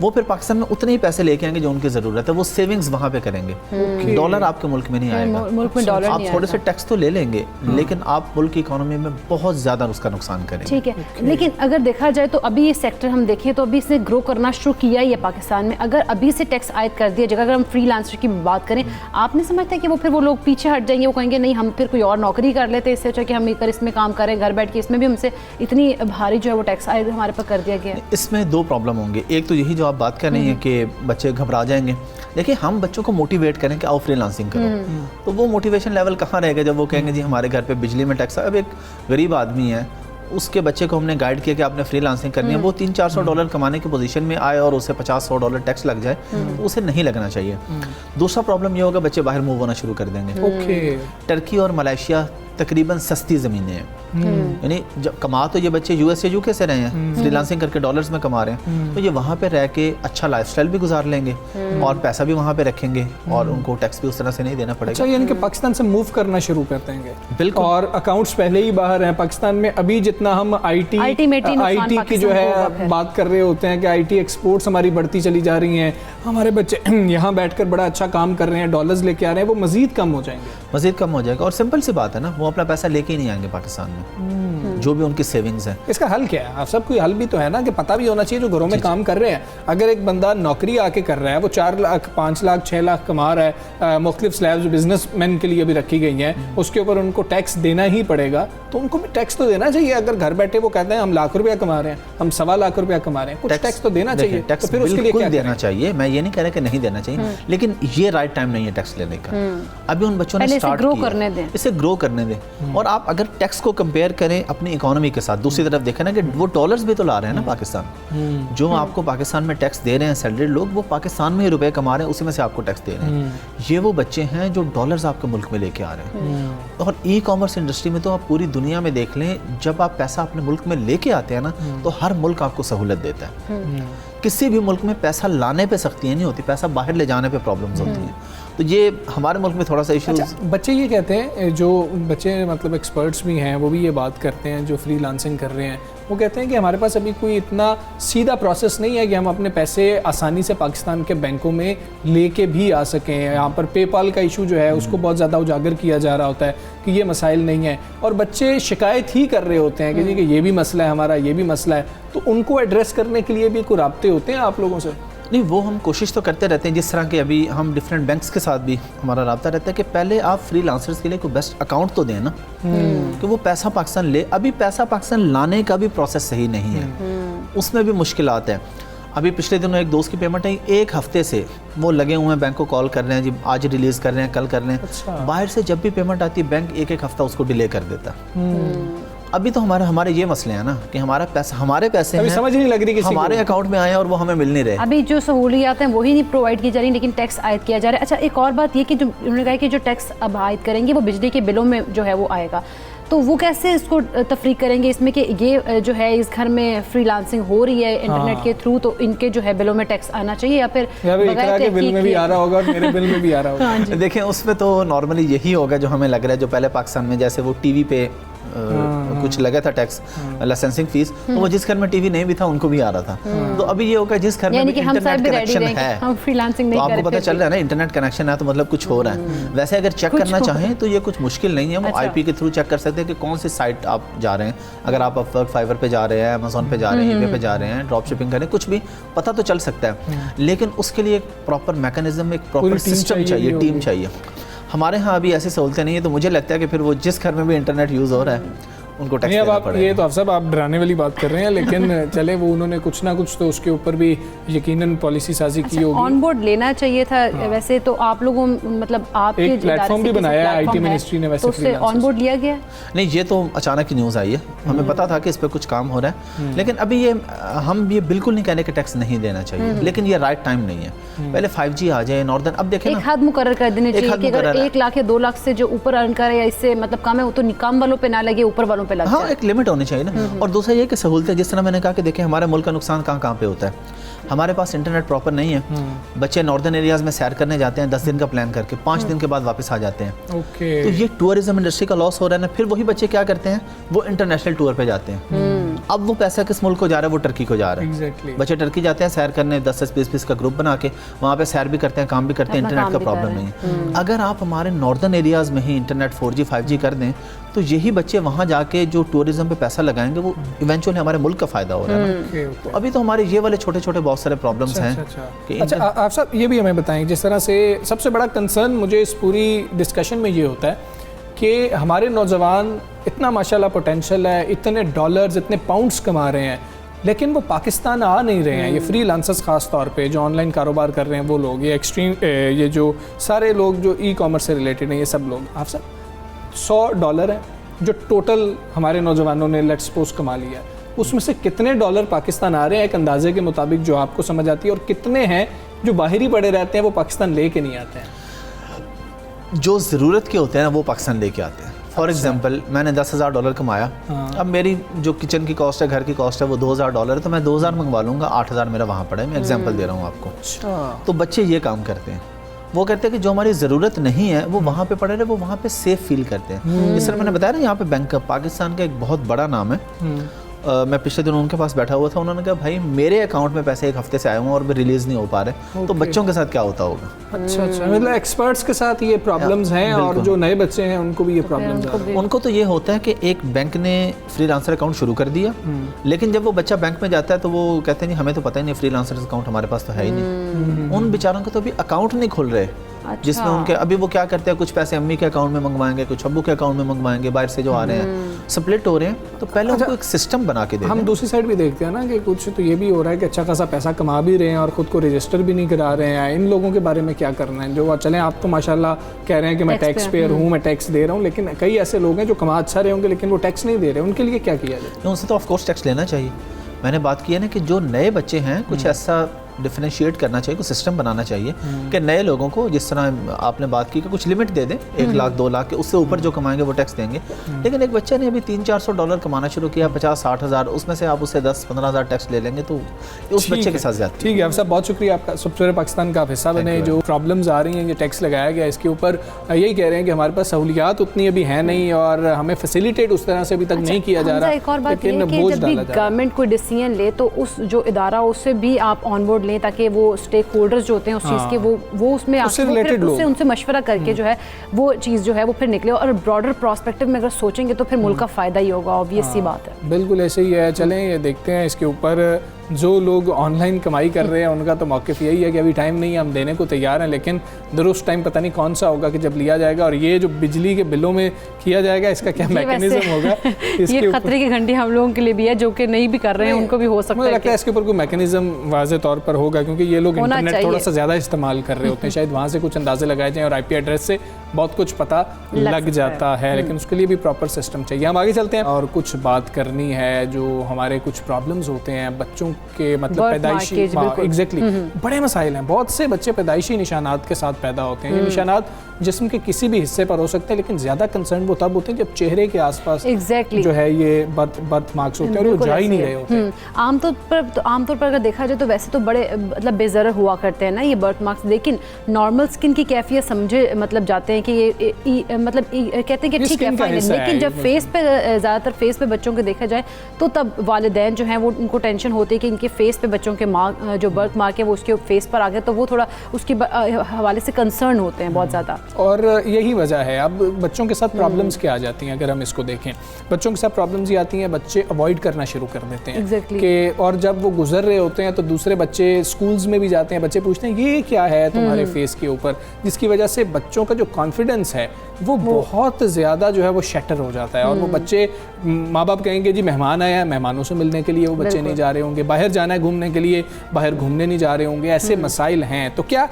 وہ پھر پاکستان میں اتنے ہی پیسے لے کے آئیں گے جو ان کی ضرورت ہے, وہ سیونگز وہاں پہ کریں گے. ڈالر آپ کے ملک میں نہیں آئے گا, ملک میں ڈالر آپ نہیں تھوڑے سے ٹیکس تو لے لیں گے لیکن آپ ملک کی اکانومی میں بہت زیادہ اس کا نقصان کریں گے. ٹھیک ہے, لیکن اگر دیکھا جائے تو ابھی یہ سیکٹر ہم دیکھیں تو ابھی اس نے گرو کرنا شروع کیا ہی ہے پاکستان میں. اگر ابھی سے ٹیکس عائد کر دیا جائے, اگر ہم فری لانسر کی بات کریں, آپ نے سمجھتا ہے کہ وہ پھر وہ لوگ پیچھے ہٹ جائیں گے, وہ کہیں گے نہیں ہم پھر کوئی اور نوکری کر لیتے, اس سے اچھا کہ ہم اس میں کام کریں گھر بیٹھ کے, اس میں بھی ہم سے اتنی بھاری جو ہے وہ ٹیکس عائد ہمارے پر کر دیا گیا ہے. اس میں دو پرابلم ہوں گے. ایک تو یہی جو آپ بات کر رہی ہیں کہ بچے گھبرا جائیں گے. دیکھیں ہم بچوں کو موٹیویٹ کریں کہ آؤ فری لانسنگ کرو, تو وہ موٹیویشن لیول کہاں رہے گا جب وہ کہیں گے جی ہمارے گھر پہ بجلی میں ٹیکس. اب ایک غریب آدمی ہے, اس کے بچے کو ہم نے گائیڈ کیا کہ آپ نے فری لانسنگ کرنی ہے, وہ $300-400 کمانے کی پوزیشن میں آئے اور اسے $50-100 ٹیکس لگ جائے, تو اسے نہیں لگنا چاہیے. دوسرا پرابلم یہ ہوگا بچے باہر موو ہونا شروع کر دیں گے. ٹرکی اور ملائیشیا تقریباً سستی زمینیں ہیں, یعنی جب کما تو یہ بچے یو ایس یو کے سے رہے ہیں, فری لانسنگ کر کے ڈالرز میں کما رہے ہیں, تو یہ وہاں پہ رہ کے اچھا لائف سٹائل بھی گزار لیں گے اور پیسہ بھی وہاں پہ رکھیں گے اور ان کو ٹیکس بھی اس طرح سے نہیں دینا پڑے گا. اچھا, یعنی کہ پاکستان سے موو کرنا شروع کرتے ہیں. بالکل, اور اکاؤنٹس پہلے ہی باہر ہیں پاکستان میں. ابھی جتنا ہم آئی ٹی کی جو ہے بات کر رہے ہوتے ہیں کہ آئی ٹی ایکسپورٹس ہماری بڑھتی چلی جا رہی ہیں, ہمارے بچے یہاں بیٹھ کر بڑا اچھا کام کر رہے ہیں, ڈالرز لے کے آ رہے ہیں, وہ مزید کم ہو جائیں گے. مزید کم ہو جائے گا. اور سمپل سی بات ہے نا, وہ اپنا پیسہ لے کے ہی نہیں آئیں گے پاکستان میں, جو بھی ان کی سیونگز ہیں. اس کا حل کیا ہے؟ آپ سب کوئی حل بھی تو ہے نا, کہ پتہ بھی ہونا چاہیے جو گھروں میں کام کر رہے ہیں. اگر ایک بندہ نوکری آ کے کر رہا ہے, وہ 4 لاکھ 5 لاکھ 6 لاکھ کما رہا ہے, مختلف سلیبز بزنس مین کے لیے بھی رکھی گئی ہیں, اس کے اوپر ان کو ٹیکس دینا ہی پڑے گا, تو ان کو بھی ٹیکس تو دینا چاہیے. اگر گھر بیٹھے وہ کہتے ہیں ہم ₹1,00,000 کما رہے ہیں, ہم ₹1,25,000 کما رہے ہیں, کچھ ٹیکس تو دینا چاہیے. ٹیکس پھر اس کے لیے کیا دینا چاہیے, میں یہ نہیں کہہ رہا کہ نہیں دینا چاہیے, لیکن یہ رائٹ ٹائم نہیں ہے ٹیکس لینے کا. ابھی ان بچوں نے اسٹارٹ کیا, اسے گرو کرنے دیں. اور آپ اگر ٹیکس کو کمپیئر کریں اپنی اکانومی کے ساتھ, دوسری طرف دیکھیں نا کہ وہ ڈالرز بھی تو لا رہے ہیں نا پاکستان, جو آپ کو پاکستان میں ٹیکس دے رہے ہیں سیلریڈ لوگ, وہ پاکستان میں ہی روپے کما رہے ہیں, اسی میں سے آپ کو ٹیکس دے رہے ہیں. یہ وہ بچے ہیں جو ڈالرز آپ کے ملک میں لے کے آ رہے ہیں. اور ای کامرس انڈسٹری میں تو آپ پوری دنیا میں دیکھ لیں, جب آپ پیسہ اپنے ملک میں لے کے آتے ہیں نا, تو ہر ملک آپ کو سہولت دیتا ہے. کسی بھی ملک میں پیسہ لانے پہ سختیاں نہیں ہوتی, پیسہ باہر لے جانے پہ پرابلمز ہوتی ہیں. تو یہ ہمارے ملک میں تھوڑا سا ایشو. بچے یہ کہتے ہیں, جو بچے مطلب ایکسپرٹس بھی ہیں وہ بھی یہ بات کرتے ہیں جو فری لانسنگ کر رہے ہیں, وہ کہتے ہیں کہ ہمارے پاس ابھی کوئی اتنا سیدھا پروسیس نہیں ہے کہ ہم اپنے پیسے آسانی سے پاکستان کے بینکوں میں لے کے بھی آ سکیں. یہاں پر پے پال کا ایشو جو ہے اس کو بہت زیادہ اجاگر کیا جا رہا ہوتا ہے کہ یہ مسائل نہیں ہیں, اور بچے شکایت ہی کر رہے ہوتے ہیں کہ جی کہ یہ بھی مسئلہ ہے ہمارا, یہ بھی مسئلہ ہے. تو ان کو ایڈریس کرنے کے لیے بھی کوئی رابطے ہوتے ہیں آپ لوگوں سے؟ نہیں, وہ ہم کوشش تو کرتے رہتے ہیں, جس طرح کہ ابھی ہم ڈفرینٹ بینکس کے ساتھ بھی ہمارا رابطہ رہتا ہے کہ پہلے آپ فری لانسرز کے لیے کوئی بیسٹ اکاؤنٹ تو دیں نا, کہ وہ پیسہ پاکستان لے. ابھی پیسہ پاکستان لانے کا بھی پروسیس صحیح نہیں ہے, اس میں بھی مشکلات ہیں. ابھی پچھلے دنوں ایک دوست کی پیمنٹ ہے, 1 ہفتے سے وہ لگے ہوئے ہیں, بینک کو کال کر رہے ہیں جی آج ریلیز کر رہے ہیں, کل کر رہے ہیں. باہر سے جب بھی پیمنٹ آتی ہے بینک 1 ہفتہ اس کو ڈیلے کر دیتا. ابھی تو ہمارے یہ مسئلے ہیں نا کہ ہمارے پیسے ہیں, سمجھ نہیں لگ رہی کہ ہمارے اکاؤنٹ میں آئے اور وہ ہمیں مل نہیں رہے. ابھی جو سہولیات ہیں وہی نہیں پرووائڈ کی جا رہی, لیکن ٹیکس عائد کیا جا رہا ہے. اچھا, ایک اور بات یہ کہ جو انہوں نے کہا کہ جو ٹیکس اب عائد کریں گے وہ بجلی کے بلوں میں جو ہے وہ آئے گا, تو وہ کیسے اس کو تفریق کریں گے اس میں کہ یہ جو ہے اس گھر میں فری لانسنگ ہو رہی ہے انٹرنیٹ کے تھرو, تو ان کے جو ہے بلوں میں ٹیکس آنا چاہیے, یا پھر بغیر کے بل میں بھی آ رہا ہوگا اور میرے بل میں بھی آ رہا ہوگا. دیکھیں اس میں تو نارملی یہی ہوگا جو ہمیں لگ رہا ہے, جو پہلے پاکستان میں جیسے وہ ٹی وی پہ کچھ لگا تھا ٹیکس, لائسنسنگ فیس, تو وہ جس گھر میں ٹی وی نہیں بھی تھا ان کو بھی آ رہا تھا. تو ابھی یہ ہوگا جس گھر میں انٹرنیٹ کنیکشن ہے, تو آپ کو پتہ چل رہا ہے نا انٹرنیٹ کنیکشن ہے تو مطلب کچھ ہو رہا ہے. ویسے اگر چیک کرنا چاہیں تو یہ کچھ مشکل نہیں ہے, وہ آئی پی کے تھرو چیک کر سکتے ہیں کہ کون سی سائٹ آپ جا رہے ہیں. اگر آپ اپورک فائیور پہ جا رہے ہیں, امیزون پہ جا رہے ہیں, ای بے پہ جا رہے ہیں, ڈراپ شپنگ کریں, کچھ بھی پتہ تو چل سکتا ہے, لیکن اس کے لیے ایک پراپر میکانزم, ایک پراپر سسٹم چاہیے, ٹیم چاہیے. ہمارے ہاں ابھی ایسی سہولتیں نہیں ہیں, تو مجھے لگتا ہے کہ پھر وہ جس گھر میں بھی انٹرنیٹ یوز ہو رہا ہے ان کو ٹیکس دینا پڑے گا. یہ تو افسر آپ ڈرانے والی بات کر رہے ہیں, لیکن چلے وہ انہوں نے کچھ نہ کچھ تو اس کے اوپر بھی یقیناً پالیسی سازی کی ہوگی. آن بورڈ لینا چاہیے تھا ویسے تو آپ لوگوں, مطلب آپ کے پلیٹ فارم بھی بنایا ہے آئی ٹی منسٹری نے, ویسے اس سے آن بورڈ لیا گیا نہیں. یہ تو اچانک ہی نیوز آئی ہے, ہمیں پتا تھا کہ اس پہ کچھ کام ہو رہا ہے, لیکن ابھی ہم یہ بالکل نہیں کہنے کہ ٹیکس نہیں دینا چاہیے, لیکن یہ رائٹ ٹائم نہیں ہے. پہلے 5G آ جائے ناردرن, اب دیکھیں ایک حد مقرر کر دینے چاہیے کہ اگر 1 لاکھ یا 2 لاکھ سے جو اوپر ارن کر رہے ہیں اس سے مطلب کام ہے, وہ تو کام والوں پہ نہ لگے, اوپر والوں پہ لگے. ہاں, ایک لمٹ ہونی چاہیے نا. اور دوسرا یہ کہ سہولتیں, جس طرح میں نے کہا کہ دیکھیں ہمارے ملک کا نقصان کہاں پہ ہوتا ہے. ہمارے پاس انٹرنیٹ پراپر نہیں ہے, بچے ناردرن ایریاز میں سیر کرنے جاتے ہیں 10 دن کا پلان کر کے, 5 دن کے بعد واپس آ جاتے ہیں. تو یہ ٹورزم انڈسٹری کا لاس ہو رہا ہے نا. پھر وہی بچے کیا کرتے ہیں, وہ انٹرنیشنل ٹور پہ جاتے ہیں, اب وہ پیسہ کس ملک کو جا رہا ہے؟ وہ ٹرکی کو جا رہا ہے. Exactly. بچے ٹرکی جاتے ہیں سیر کرنے 10-20 کا گروپ بنا کے, وہاں پہ سیر بھی کرتے ہیں, کام بھی کرتے ہیں, انٹرنیٹ کا پرابلم نہیں ہے. اگر آپ ہمارے ناردرن ایریاز میں ہی انٹرنیٹ 4G 5G کر دیں تو یہی بچے وہاں جا کے جو ٹورزم پہ پیسہ لگائیں گے وہ ایونچولی ہمارے ملک کا فائدہ ہو رہا ہے. تو ابھی تو ہمارے یہ والے چھوٹے چھوٹے بہت سارے پرابلمس ہیں. اچھا آپ صاحب یہ بھی ہمیں بتائیں, جس طرح سے سب سے بڑا کنسرن مجھے اس پوری ڈسکشن میں یہ ہوتا ہے کہ ہمارے نوجوان اتنا ماشاءاللہ پوٹینشیل ہے, اتنے ڈالرز اتنے پاؤنڈز کما رہے ہیں, لیکن وہ پاکستان آ نہیں رہے ہیں. یہ فری لانسرز خاص طور پہ جو آن لائن کاروبار کر رہے ہیں وہ لوگ, یہ ایکسٹریم یہ جو سارے لوگ جو ای کامرس سے ریلیٹڈ ہیں, یہ سب لوگ آپ صاحب $100 ہیں جو ٹوٹل ہمارے نوجوانوں نے لیٹس سپوز کما لیا ہے, اس میں سے کتنے ڈالر پاکستان آ رہے ہیں ایک اندازے کے مطابق جو آپ کو سمجھ آتی ہے, اور کتنے ہیں جو باہر ہی پڑے رہتے ہیں وہ پاکستان لے کے نہیں آتے ہیں؟ جو ضرورت کے ہوتے ہیں نا وہ پاکستان لے کے آتے ہیں. فار ایگزامپل میں نے $10,000 کمایا, اب میری جو کچن کی کاسٹ ہے, گھر کی کاسٹ ہے وہ $2,000 ہے, تو میں 2,000 منگوا لوں گا, 8,000 میرا وہاں پڑا ہے. میں ایگزامپل دے رہا ہوں آپ کو. تو بچے یہ کام کرتے ہیں, وہ کہتے ہیں کہ جو ہماری ضرورت نہیں ہے وہ وہاں پہ پڑے رہے, وہ وہاں پہ سیف فیل کرتے ہیں. اس طرح میں نے بتایا نا, یہاں پہ بینک پاکستان کا ایک بہت بڑا نام ہے. میں پچھلے دن ان کے پاس بیٹھا ہوا تھا, انہوں نے کہا بھائی میرے اکاؤنٹ میں پیسے ایک ہفتے سے آئے ہوں اور ریلیز نہیں ہو پا رہے, تو بچوں کے ساتھ کیا ہوتا ہوگا؟ اچھا مطلب ایکسپرٹس کے ساتھ یہ پرابلمز ہیں, اور جو نئے بچے ہیں ان کو بھی یہ پرابلمز ہیں. ان کو تو یہ ہوتا ہے کہ ایک بینک نے فری لانسر اکاؤنٹ شروع کر دیا, لیکن جب وہ بچہ بینک میں جاتا ہے تو وہ کہتے ہیں نہیں ہمیں تو پتہ ہی نہیں, فری لانسر اکاؤنٹ ہمارے پاس تو ہے ہی نہیں. ان بیچاروں کو تو ابھی اکاؤنٹ نہیں کھل رہے, جس میں ان کے ابھی وہ کیا کرتے ہیں, کچھ پیسے امی کے اکاؤنٹ میں منگوائیں گے, کچھ ابو کے اکاؤنٹ میں منگوائیں گے, باہر سے جو آ رہے ہیں سپلٹ ہو رہے ہیں. تو پہلے ان کو ایک سسٹم بنا کے دیں. ہم دوسری سائڈ بھی دیکھتے ہیں نا کہ کچھ تو یہ بھی ہو رہا ہے کہ اچھا خاصا پیسہ کما بھی رہے ہیں اور خود کو رجسٹر بھی نہیں کرا رہے ہیں. ان لوگوں کے بارے میں کیا کرنا ہے؟ جو چلیں آپ تو ماشاءاللہ کہہ رہے ہیں کہ میں ٹیکس پیئر ہوں, میں ٹیکس دے رہا ہوں, لیکن کئی ایسے لوگ ہیں جو کما اچھا رہے ہوں گے لیکن وہ ٹیکس نہیں دے رہے, ان کے لیے کیا کیا جائے؟ ان سے تو آف کورس ٹیکس لینا چاہیے. میں نے بات کی ہے نا کہ جو نئے بچے ہیں کچھ ایسا ڈفرینشیٹ کرنا چاہیے, کوئی سسٹم بنانا چاہیے کہ نئے لوگوں کو, جس طرح آپ نے بات کی کہ کچھ لمٹ دے دیں 1 لاکھ 2 لاکھ کے, اس سے اوپر جو کمائیں گے وہ ٹیکس دیں گے. لیکن ایک بچہ نے ابھی $300-400 کمانا شروع کیا, 50-60 ہزار, اس میں سے آپ اسے 10-15 ہزار ٹیکس لے لیں گے تو اس بچے کے ساتھ زیادہ. ٹھیک ہے آپ صاحب, بہت شکریہ آپ کا. سافٹ ویئر پاکستان کا آپ حصہ بنے. جو پرابلمز آ رہی ہیں, یہ ٹیکس لگایا گیا, اس کے اوپر یہی کہہ رہے ہیں کہ ہمارے پاس سہولیات اتنی ابھی ہیں نہیں اور ہمیں فیسیلیٹیٹ اس طرح سے ابھی تک نہیں کیا جا رہا. ایک اور بات یہ ہے کہ جب بھی گورنمنٹ کوئی ڈیسیژن لے تو اس جو ادارہ اس سے بھی آپ آن بورڈ لیں, تاکہ وہ اسٹیک ہولڈرز جو ہوتے ہیں اس چیز کے وہ اس میں ان سے مشورہ کر کے جو ہے وہ چیز جو ہے وہ پھر نکلے, اور براڈر پراسپیکٹو میں اگر سوچیں گے تو پھر ملک کا فائدہ ہی ہوگا. آبویس سی بات ہے. بالکل ایسے ہی ہے. چلیں یہ دیکھتے ہیں اس کے اوپر جو لوگ آن لائن کمائی کر رہے ہیں ان کا تو موقف یہی ہے کہ ابھی ٹائم نہیں ہے, ہم دینے کو تیار ہیں, لیکن درست ٹائم پتہ نہیں کون سا ہوگا کہ جب لیا جائے گا. اور یہ جو بجلی کے بلوں میں کیا جائے گا, اس کا کیا میکینزم ہوگا؟ یہ خطرے کی گھنٹی ہم لوگوں کے لیے بھی ہے, جو کہ نہیں بھی کر رہے ہیں ان کو بھی ہو سکتا ہے. مجھے لگتا ہے اس کے اوپر کوئی میکینزم واضح طور پر ہوگا, کیونکہ یہ لوگ انٹرنیٹ تھوڑا سا زیادہ استعمال کر رہے ہوتے ہیں, شاید وہاں سے کچھ اندازے لگائے جائیں اور آئی پی ایڈریس سے بہت کچھ پتہ لگ جاتا ہے, لیکن اس کے لیے بھی پراپر سسٹم چاہیے. ہم آگے چلتے ہیں اور کچھ بات کرنی ہے جو ہمارے کچھ پرابلمز ہوتے ہیں بچوں کے, مطلب پیدائشی ایگزیکٹلی بڑے مسائل ہیں. بہت سے بچے پیدائشی نشانات کے ساتھ پیدا ہوتے ہیں. یہ نشانات جسم کے کسی بھی حصے پر ہو سکتے ہیں, لیکن زیادہ کنسرن وہ تب ہوتے ہیں جب چہرے کے آس پاس جو ہے یہ برتھ مارکس ہوتے ہیں اور وہ جا ہی نہیں رہے ہوتے. عام طور پر اگر دیکھا جائے تو ویسے تو بڑے مطلب بے ضرر ہوا کرتے ہیں نا یہ برتھ مارکس, لیکن نارمل اسکن کی کیفیت سمجھے مطلب جاتے ہیں کہ یہ مطلب کہتے ہیں کہ ٹھیک ہے فائن, لیکن جب فیس پہ زیادہ تر فیس پہ بچوں کے دیکھا جائے تو تب والدین جو ہیں وہ ان کو ٹینشن ہوتی ہے کہ ان کے فیس پہ بچوں کے جو برتھ مارک ہے وہ اس کے فیس پر آ گئے, تو وہ تھوڑا اس کے حوالے سے کنسرن ہوتے ہیں بہت زیادہ. اور یہی وجہ ہے. اب بچوں کے ساتھ پرابلمز کیا آ جاتی ہیں اگر ہم اس کو دیکھیں, بچوں کے ساتھ پرابلمز یہ آتی ہیں بچے اوائڈ کرنا شروع کر دیتے ہیں کہ, اور جب وہ گزر رہے ہوتے ہیں تو دوسرے بچے اسکولز میں بھی جاتے ہیں, بچے پوچھتے ہیں یہ کیا ہے تمہارے فیس کے اوپر, جس کی وجہ سے بچوں کا جو کانفیڈنس ہے وہ بہت زیادہ جو ہے وہ شیٹر ہو جاتا ہے. اور وہ بچے, ماں باپ کہیں گے جی مہمان آیا ہے, مہمانوں سے ملنے کے لیے وہ بچے نہیں جا رہے ہوں گے, باہر جانا ہے گھومنے کے لیے باہر گھومنے نہیں جا رہے ہوں گے. ایسے مسائل ہیں. تو کیا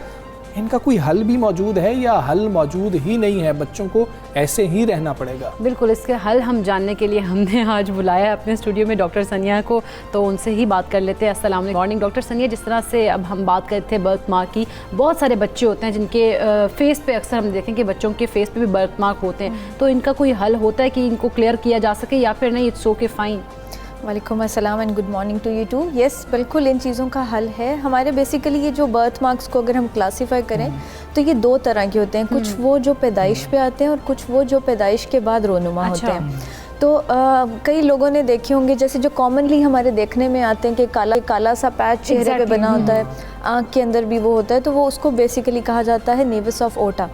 ان کا کوئی حل بھی موجود ہے یا حل موجود ہی نہیں ہے, بچوں کو ایسے ہی رہنا پڑے گا؟ بالکل, اس کے حل ہم جاننے کے لیے ہم نے آج بلایا اپنے اسٹوڈیو میں ڈاکٹر ثانیہ کو, تو ان سے ہی بات کر لیتے ہیں. السلام علیکم. مارننگ ڈاکٹر ثانیہ. جس طرح سے اب ہم بات کرتے تھے برتھ مارک کی, بہت سارے بچے ہوتے ہیں جن کے فیس پہ, اکثر ہم دیکھیں کہ بچوں کے فیس پہ بھی برتھ مارک ہوتے ہیں, تو ان کا کوئی حل ہوتا ہے کہ ان کو کلیئر کیا جا سکے یا پھر نہیں اٹس اوکے فائن؟ وعلیکم السلام and good morning to you too. Yes بالکل ان چیزوں کا حل ہے. ہمارے بیسیکلی یہ جو برتھ مارکس کو اگر ہم کلاسیفائی کریں تو یہ 2 طرح کے ہوتے ہیں, کچھ وہ جو پیدائش پہ آتے ہیں اور کچھ وہ جو پیدائش کے بعد رونما ہوتے ہیں. تو کئی لوگوں نے دیکھے ہوں گے جیسے جو کامنلی ہمارے دیکھنے میں آتے ہیں کہ کالا سا پیچ چہرے پہ بنا ہوتا ہے, آنکھ کے اندر بھی وہ ہوتا ہے, تو وہ اس کو بیسیکلی کہا جاتا ہے نیوس آف اوٹا,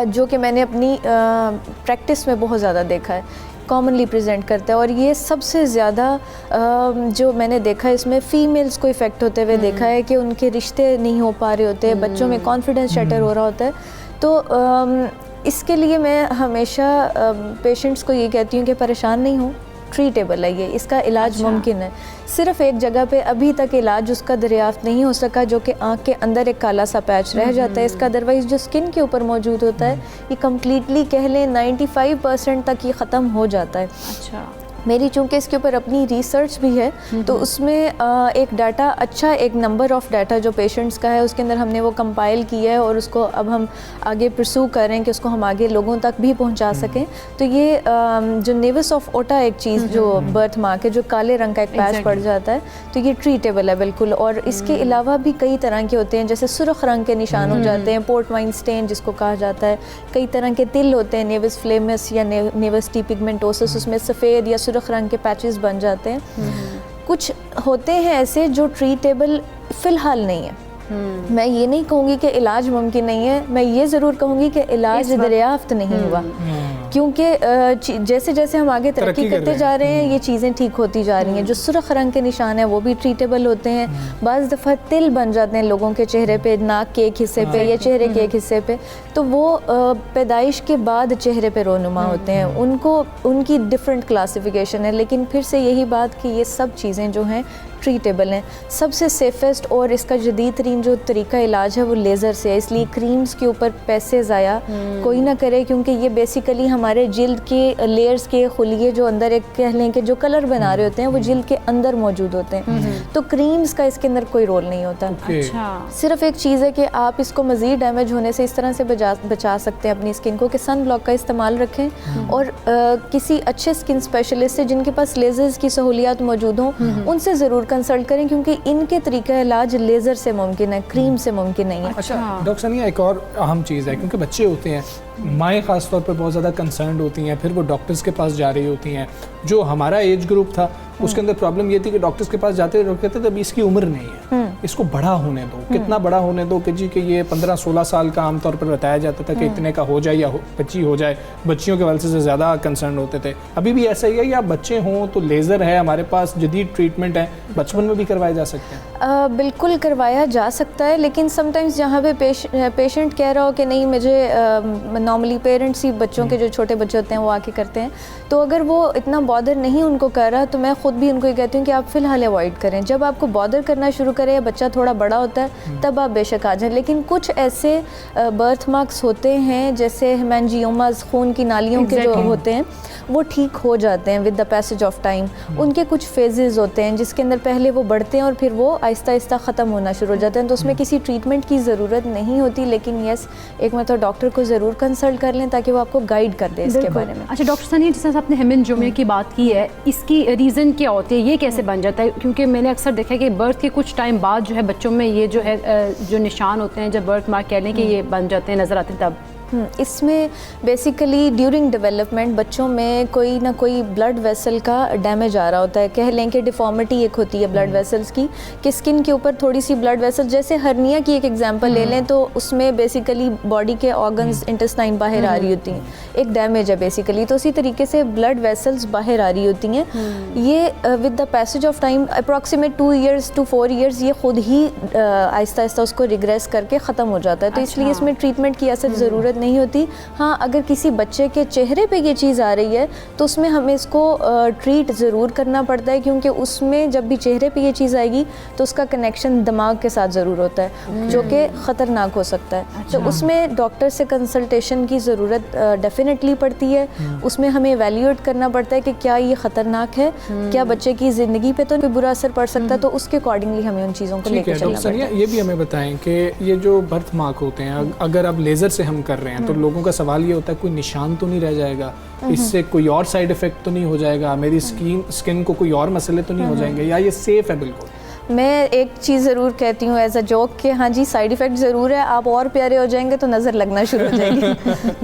جو کہ میں نے اپنی پریکٹس میں بہت زیادہ دیکھا ہے, کامنلی پریزنٹ کرتا ہے. اور یہ سب سے زیادہ جو میں نے دیکھا ہے اس میں فیمیلز کو افیکٹ ہوتے ہوئے دیکھا ہے کہ ان کے رشتے نہیں ہو پا رہے ہوتے, بچوں میں کانفیڈنس شیٹر ہو رہا ہوتا ہے. تو اس کے لیے میں ہمیشہ پیشنٹس کو یہ کہتی ہوں کہ پریشان نہیں ہوں, ٹریٹیبل ہے یہ, اس کا علاج ممکن ہے. صرف ایک جگہ پہ ابھی تک علاج اس کا دریافت نہیں ہو سکا, جو کہ آنکھ کے اندر ایک کالا سا پیچ رہ جاتا ہے اس کا. ادروائز جو اسکن کے اوپر موجود ہوتا ہے یہ کمپلیٹلی کہہ لیں 95% تک یہ ختم ہو جاتا ہے. اچھا, میری چونکہ اس کے اوپر اپنی ریسرچ بھی ہے تو اس میں ایک ڈاٹا, اچھا ایک نمبر آف ڈاٹا جو پیشنٹس کا ہے اس کے اندر ہم نے وہ کمپائل کیا ہے, اور اس کو اب ہم آگے پرسو کر رہے ہیں کہ اس کو ہم آگے لوگوں تک بھی پہنچا سکیں. تو یہ جو نیوس آف اوٹا ایک چیز جو برتھ مارک ہے, جو کالے رنگ کا ایک پیچ پڑ جاتا ہے, تو یہ ٹریٹیبل ہے بالکل. اور اس کے علاوہ بھی کئی طرح کے ہوتے ہیں, جیسے سرخ رنگ کے نشان ہو جاتے ہیں, پورٹ وائن سٹین جس کو کہا جاتا ہے. کئی طرح کے تل ہوتے ہیں, نیوس فلیمس یا نیوس ٹی پیگمنٹوسس, اس میں سفید یا سرخ رنگ کے پیچز بن جاتے ہیں. کچھ ہوتے ہیں ایسے جو ٹریٹیبل فی الحال نہیں ہے. میں یہ نہیں کہوں گی کہ علاج ممکن نہیں ہے, میں یہ ضرور کہوں گی کہ علاج دریافت نہیں ہوا, کیونکہ جیسے جیسے ہم آگے ترقی کرتے جا رہے ہیں یہ چیزیں ٹھیک ہوتی جا رہی ہیں. جو سرخ رنگ کے نشان ہیں وہ بھی ٹریٹیبل ہوتے ہیں. بعض دفعہ تل بن جاتے ہیں لوگوں کے چہرے پہ, ناک کے ایک حصے پہ یا چہرے کے ایک حصے پہ, تو وہ پیدائش کے بعد چہرے پہ رونما ہوتے ہیں. ان کی ڈفرینٹ کلاسیفیکیشن ہے, لیکن پھر سے یہی بات کہ یہ سب چیزیں جو ہیں ٹریٹیبل ہیں. سب سے سیفسٹ اور اس کا جدید ترین جو طریقہ علاج ہے وہ لیزر سے ہے, اس لیے کریمز کے اوپر پیسے ضائع کوئی نہ کرے, کیونکہ یہ بیسیکلی ہمارے جلد کے لیئرز کے خلیے جو اندر ایک کہہ لیں کہ جو کلر بنا رہے ہوتے ہیں وہ جلد کے اندر موجود ہوتے ہیں. تو کریمز کا اس کے اندر کوئی رول نہیں ہوتا. صرف ایک چیز ہے کہ آپ اس کو مزید ڈیمیج ہونے سے اس طرح سے بچا سکتے ہیں اپنی اسکن کو کہ سن بلاک کا استعمال رکھیں, اور کسی اچھے اسکن اسپیشلسٹ سے جن کے پاس لیزرز کی سہولیات موجود ہوں ان سے ضرور کنسلٹ کریں, کیونکہ ان کے طریقہ علاج لیزر سے ممکن ہے, کریم سے ممکن نہیں ہے. اچھا ڈاکٹر ثانیہ, ایک اور اہم چیز ہے, کیونکہ بچے ہوتے ہیں, مائیں خاص طور پر بہت زیادہ کنسرنڈ ہوتی ہیں, پھر وہ ڈاکٹرز کے پاس جا رہی ہوتی ہیں. جو ہمارا ایج گروپ تھا اس کے اندر پرابلم یہ تھی کہ ڈاکٹرز کے پاس جاتے رہتے تھے, ابھی اس کی عمر نہیں ہے, اس کو بڑا ہونے دو. کتنا بڑا ہونے دو کہ جی کہ یہ 15-16 سال کا عام طور پر بتایا جاتا تھا کہ اتنے کا ہو جائے یا بچی ہو جائے. بچیوں کے والے سے زیادہ کنسرن ہوتے تھے. ابھی بھی ایسا ہی ہے یا بچے ہوں تو لیزر ہے ہمارے پاس, جدید ٹریٹمنٹ ہے, بچپن میں بھی کروائے جا سکتے ہیں؟ بالکل کروایا جا سکتا ہے, لیکن سم ٹائمز جہاں پہ پیشنٹ کہہ رہا ہو کہ نہیں مجھے نارملی پیرنٹس ہی بچوں کے جو چھوٹے بچے ہوتے ہیں وہ آ کے کرتے ہیں, تو اگر وہ اتنا بادر نہیں ان کو کر رہا تو میں خود بھی ان کو یہ کہتی ہوں کہ آپ فی الحال اوائڈ کریں. جب آپ کو بادر کرنا شروع کرے یا بچہ تھوڑا بڑا ہوتا ہے تب آپ بے شک آ جائیں. لیکن کچھ ایسے برتھ مارکس ہوتے ہیں جیسے ہیمینجیوماز, خون کی نالیوں کے جو ہوتے ہیں وہ ٹھیک ہو جاتے ہیں with the passage of time. ان کے کچھ فیزز ہوتے ہیں جس کے اندر پہلے وہ بڑھتے ہیں اور پھر وہ آہستہ آہستہ ختم ہونا شروع ہو جاتے ہیں, تو اس میں کسی ٹریٹمنٹ کی ضرورت نہیں ہوتی. لیکن یس, ایک مرتبہ ڈاکٹر کو ضرور کنسلٹ کر لیں تاکہ وہ آپ کو گائیڈ کر دے اس کے بارے میں. اچھا ڈاکٹر ثانیہ, جس طرح آپ نے ہیمنجیومیا کی بات کی ہے, اس کی ریزن کیا ہوتی ہے, یہ کیسے بن جاتا ہے؟ کیونکہ میں نے اکثر دیکھا کہ برتھ کے کچھ ٹائم بعد جو ہے بچوں میں یہ جو ہے جو نشان ہوتے ہیں, جب برتھ مارک کہہ لیں کہ یہ بن جاتے ہیں, نظر آتے ہیں, تب اس میں بیسیکلی ڈیورنگ ڈیولپمنٹ بچوں میں کوئی نہ کوئی بلڈ ویسل کا ڈیمیج آ رہا ہوتا ہے. کہہ لیں کہ ڈیفارمیٹی ایک ہوتی ہے بلڈ ویسلز کی, کہ اسکن کے اوپر تھوڑی سی بلڈ ویسل, جیسے ہرنیا کی ایک ایگزامپل لے لیں تو اس میں بیسیکلی باڈی کے آرگنز انٹسٹائن باہر آ رہی ہوتی ہیں, ایک ڈیمیج ہے بیسیکلی. تو اسی طریقے سے بلڈ ویسلز باہر آ رہی ہوتی ہیں. یہ with the passage of time approximate 2 years to 4 years یہ خود ہی آہستہ آہستہ اس کو ریگریس کر کے ختم ہو جاتا ہے. تو اس لیے اس میں ٹریٹمنٹ کی اصل ضرورت نہیں ہوتی. ہاں, اگر کسی بچے کے چہرے پہ یہ چیز آ رہی ہے تو اس میں ہمیں اس کو ٹریٹ ضرور کرنا پڑتا ہے, کیونکہ اس میں جب بھی چہرے پہ یہ چیز آئے گی تو اس کا کنیکشن دماغ کے ساتھ ضرور ہوتا ہے جو کہ خطرناک ہو سکتا ہے. تو اس میں ڈاکٹر سے کنسلٹیشن کی ضرورت ڈیفینیٹلی پڑتی ہے. اس میں ہمیں ایویلیویٹ کرنا پڑتا ہے کہ کیا یہ خطرناک ہے, کیا بچے کی زندگی پہ تو کوئی برا اثر پڑ سکتا ہے, تو اس کے اکارڈنگلی ہمیں ان چیزوں کو لے کے چلنا پڑتا ہے. یہ بھی ہمیں بتائیں کہ یہ جو برتھ مارک ہوتے ہیں, اگر اب لیزر سے ہم کر رہے ہیں تو لوگوں کا سوال یہ ہوتا ہے کوئی نشان تو نہیں رہ جائے گا, اس سے کوئی اور سائیڈ افیکٹ تو نہیں ہو جائے گا, میری اسکن کو کوئی اور مسئلے تو نہیں ہو جائیں گے, یا یہ سیف ہے بالکل؟ میں ایک چیز ضرور کہتی ہوں ایز اے جوک کہ ہاں جی سائیڈ ایفیکٹ ضرور ہے, آپ اور پیارے ہو جائیں گے تو نظر لگنا شروع ہو جائے گی.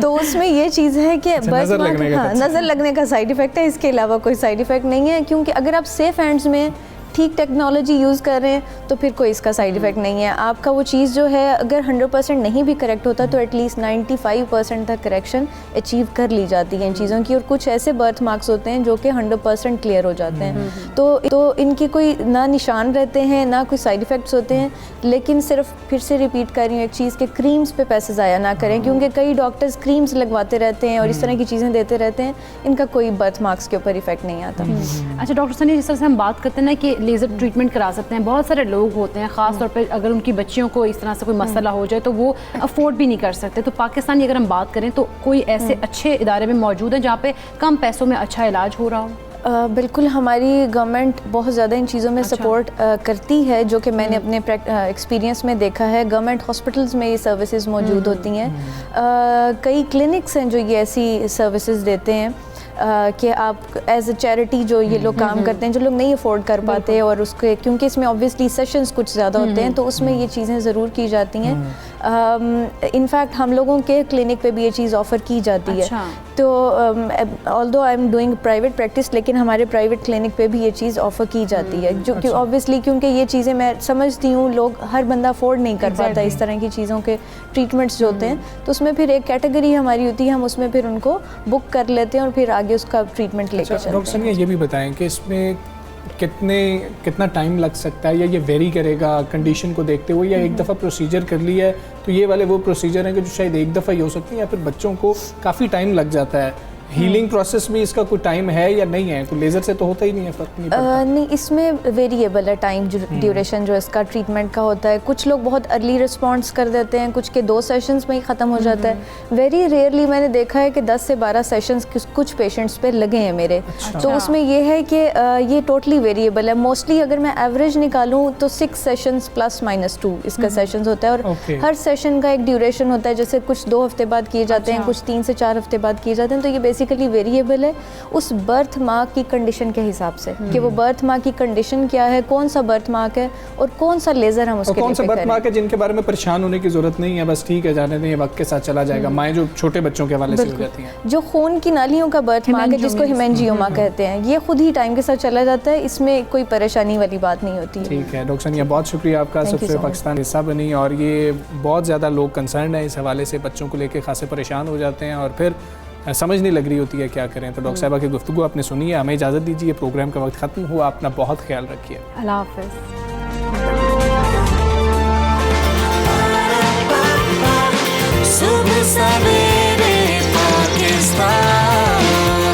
تو اس میں یہ چیز ہے کہ نظر لگنے کا سائیڈ ایفیکٹ ہے, اس کے علاوہ کوئی سائیڈ ایفیکٹ نہیں ہے, کیونکہ اگر آپ سیف ہینڈز میں ٹھیک ٹیکنالوجی یوز کر رہے ہیں تو پھر کوئی اس کا سائیڈ ایفیکٹ نہیں ہے. آپ کا وہ چیز جو ہے اگر 100% نہیں بھی کریکٹ ہوتا تو ایٹ لیسٹ 95% تک کریکشن اچیو کر لی جاتی ہے ان چیزوں کی. اور کچھ ایسے برتھ مارکس ہوتے ہیں جو کہ 100% کلیئر ہو جاتے ہیں, تو ان کی کوئی نہ نشان رہتے ہیں نہ کوئی سائیڈ ایفیکٹس ہوتے ہیں. لیکن صرف پھر سے ریپیٹ کر رہی ہوں ایک چیز کہ کریمز پہ پیسے ضائع نہ کریں, کیونکہ کئی ڈاکٹرز کریمز لگواتے رہتے ہیں اور اس طرح کی چیزیں دیتے رہتے ہیں, ان کا کوئی برتھ مارکس کے اوپر ایفیکٹ نہیں آتا. اچھا ڈاکٹر ثانیہ, جس طرح سے ہم بات کرتے ہیں نا کہ لیزر ٹریٹمنٹ کرا سکتے ہیں, بہت سارے لوگ ہوتے ہیں خاص طور پہ اگر ان کی بچیوں کو اس طرح سے کوئی مسئلہ ہو جائے تو وہ افورڈ بھی نہیں کر سکتے. تو پاکستان کی اگر ہم بات کریں تو کوئی ایسے اچھے ادارے میں موجود ہیں جہاں پہ کم پیسوں میں اچھا علاج ہو رہا ہو؟ بالکل, ہماری گورنمنٹ بہت زیادہ ان چیزوں میں سپورٹ کرتی ہے, جو کہ میں نے اپنے ایکسپیرینس میں دیکھا ہے. گورنمنٹ ہاسپٹلز میں یہ سروسز موجود ہوتی ہیں, کئی کلینکس ہیں جو یہ ایسی سروسز دیتے ہیں کہ آپ ایز اے چیریٹی جو یہ لوگ کام کرتے ہیں, جو لوگ نہیں افورڈ کر پاتے, اور اس کے کیونکہ اس میں آبویسلی سیشنز کچھ زیادہ ہوتے ہیں تو اس میں یہ چیزیں ضرور کی جاتی ہیں. انفیکٹ ہم لوگوں کے کلینک پہ بھی یہ چیز آفر کی جاتی ہے. تو آلدو I am doing private practice, لیکن ہمارے پرائیویٹ کلینک پہ بھی یہ چیز آفر کی جاتی ہے, جو کہ آبویسلی کیونکہ یہ چیزیں میں سمجھتی ہوں لوگ ہر بندہ افورڈ نہیں کر پاتا اس طرح کی چیزوں کے ٹریٹمنٹس جو ہوتے ہیں. تو اس میں پھر ایک کیٹیگری ہماری ہوتی ہے, ہم اس میں پھر ان کو بک کر لیتے ہیں اور پھر آگے اس کا ٹریٹمنٹ لے کے چلتے ہیں. ڈاکٹر ثانیہ یہ بھی بتائیں کہ اس میں کتنا ٹائم لگ سکتا ہے, یا یہ ویری کرے گا کنڈیشن کو دیکھتے ہوئے, یا ایک دفعہ پروسیجر کر لیا ہے تو یہ والے وہ پروسیجر ہیں کہ جو شاید ایک دفعہ ہی ہو سکتے ہیں, یا پھر بچوں کو کافی ٹائم لگ جاتا ہے؟ ہیلنگ پروسیس بھی اس کا کوئی ٹائم ہے یا نہیں ہے؟ کوئی لیزر سے تو ہوتا ہی نہیں ہے, فرق نہیں پڑتا؟ نہیں, اس میں ویریبل ہے ٹائم ڈیوریشن جو اس کا ٹریٹمنٹ کا ہوتا ہے. کچھ لوگ بہت ارلی رسپانس کر دیتے ہیں, کچھ کے 2 سیشنز میں ہی ختم ہو جاتا ہے. ویری ریئرلی میں نے دیکھا ہے کہ 10 سے 12 سیشنز کچھ پیشنٹس پہ لگے ہیں میرے. تو اس میں یہ ہے کہ یہ ٹوٹلی ویریبل ہے. موسٹلی اگر میں ایوریج نکالوں تو 6 سیشنز +-2 اس کا سیشنز ہوتا ہے, اور ہر سیشن کا ایک ڈیوریشن ہوتا ہے, جیسے کچھ 2 ہفتے بعد کیے جاتے ہیں, کچھ 3 سے 4 ہفتے بعد کیے جاتے ہیں. تو یہ بیسیکلی ویریبل ہے اس برتھ مارک کی کنڈیشن کے حساب سے کہ وہ برتھ مارک کی کنڈیشن کیا ہے, کون سا برتھ مارک ہے اور کون سا لیزر ہم اس کے لیے کون سا برتھ مارک ہے جن کے بارے میں پریشان ہونے کی ضرورت نہیں ہے, بس ٹھیک ہے جانے دیں, یہ وقت کے ساتھ چلا جائے گا. مائیں جو چھوٹے بچوں کے حوالے سے ہو جاتی ہیں, جو خون کی نالیوں کا برتھ مارک ہے جس کو ہیمنجیوما کہتے ہیں, یہ خود ہی ٹائم کے ساتھ چلا جاتا ہے, اس میں کوئی پریشانی والی بات نہیں ہوتی. ٹھیک ہے ڈاکٹر ثانیہ, بہت شکریہ آپ کا, سب سے پاکستان حصہ بنی. اور یہ بہت زیادہ لوگ کنسرنڈ ہیں اس حوالے سے, بچوں کو لے کے خاصے پریشان ہو جاتے ہیں اور پھر سمجھ نہیں لگ رہی ہوتی ہے کیا کریں. تو ڈاکٹر صاحبہ کی گفتگو آپ نے سنی ہے, ہمیں اجازت دیجیے, پروگرام کا وقت ختم ہوا. اپنا بہت خیال رکھیے, اللہ حافظ. صبح سویرے